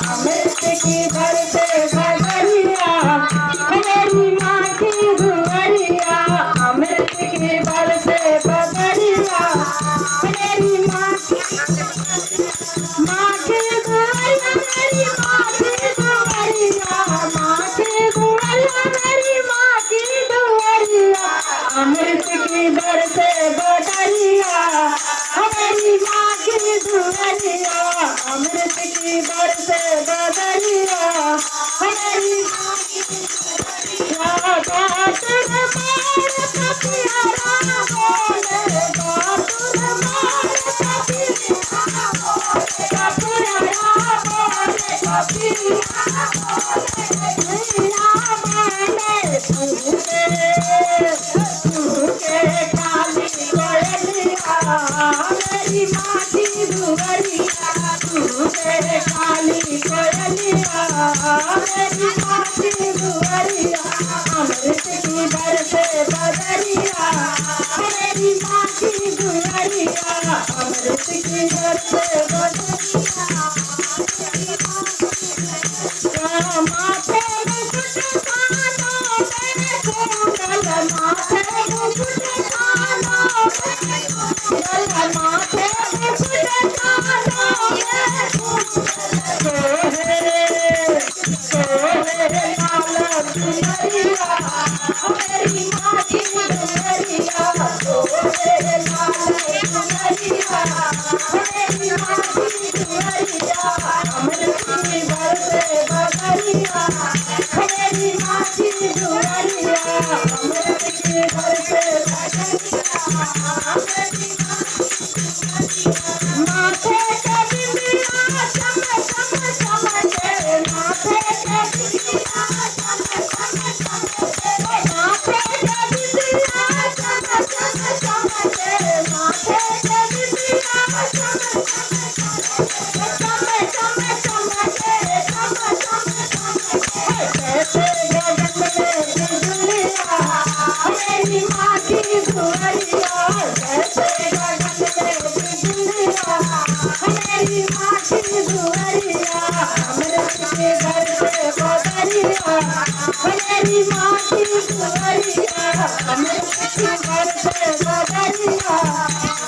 अमृत की बरसे बदरिया मेरी माँ की दुआरिया। अमृत की बरसे बदरिया मेरी माँ की दुआरिया, मेरी माँ की दुआरिया, माँ की दुआरिया, मेरी माँ की दुआरिया। अमृत की बरसे बदरिया मेरी माँ की दुआरिया। अमृत की बरसे बदरिया मेरी माँ की दुआरिया। बातुर मार कपियारा बोले, बातुर मार कपियारा बोले, कपियारा बोले, कपियारा बोले, दुनिया माने तुझे काली कोयलिया मेरी माँ की दुआरिया। तुझे काली कोयलिया मेरी माँ की दुआरिया। अमृत की बरसे बदरिया मेरी माँ की दुआरिया। अमृत की बरसे बदरिया माथे मुकुट कानों में कुंडल, माथे मुकुट कानों में कुंडल, माथे मुकुट कानों में कुंडल, सोहे लाल दुलरिया मेरी माँ की दुलरिया। सोहे लाल दुलरिया मेरी माँ की दुलरिया। अमृत की बरसे बदरिया मेरी माँ की दुआरिया। अमृत की बरसे बदरिया माथे के बिंदिया चम चम चमके, माथे के बिंदिया चम चम चमके, माथे के बिंदिया चम चम चमके, माथे के बिंदिया चम चम चमके, चम चम चमके। कैसे गगन में बिजलिया मेरी माँ की दुआरिया। कैसे गगन में बिजलिया मेरी माँ की दुआरिया। अमृत के बरसे बदरिया मेरी माँ की दुआरिया। अमृत के बरसे बदरिया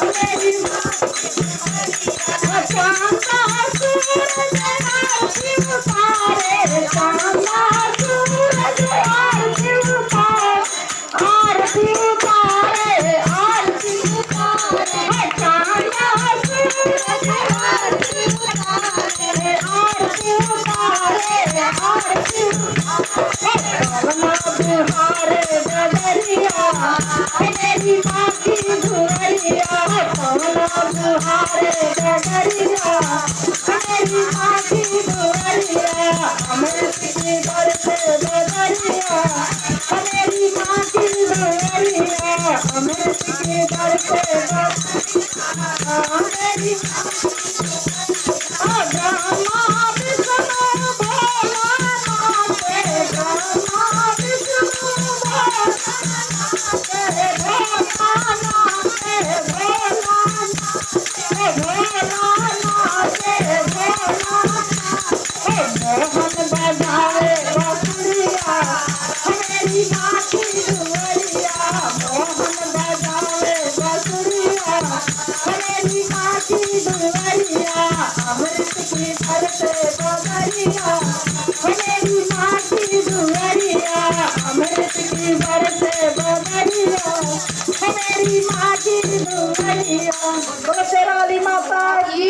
मेरी माँ की दुआरिया। चांदा सूरज आरती उतारे, चांदा सूरज आरती उतारे, आरती उतारे, आरती उतारे, चांदा सूरज आरती उतारे, आरती उतारे, आरती उतारे। कमला बुहारे बदरिया मेरी माँ की दुआरिया। कमला बुहारे बदरिया मेरी माँ की दुआरिया। अमृत की बरसे बदरिया मेरी माँ की दुआरिया। अमृत की बरसे बदरिया मेरी ब्रह्मा विष्णु भोलानाथ, ब्रह्मा विष्णु भोलानाथ, भोलानाथ, भोलानाथ, मोहन बजाए बांसुरिया मेरी माँ की दुआरिया। मोहन बजाए बांसुरिया मेरी माँ की दुआरिया। अमृत की बरसे बदरिया मेरी माँ की दुआरिया। अमृत की बरसे बदरिया मेरी माँ की दुआरिया। बोलो शेरा वाली माता की।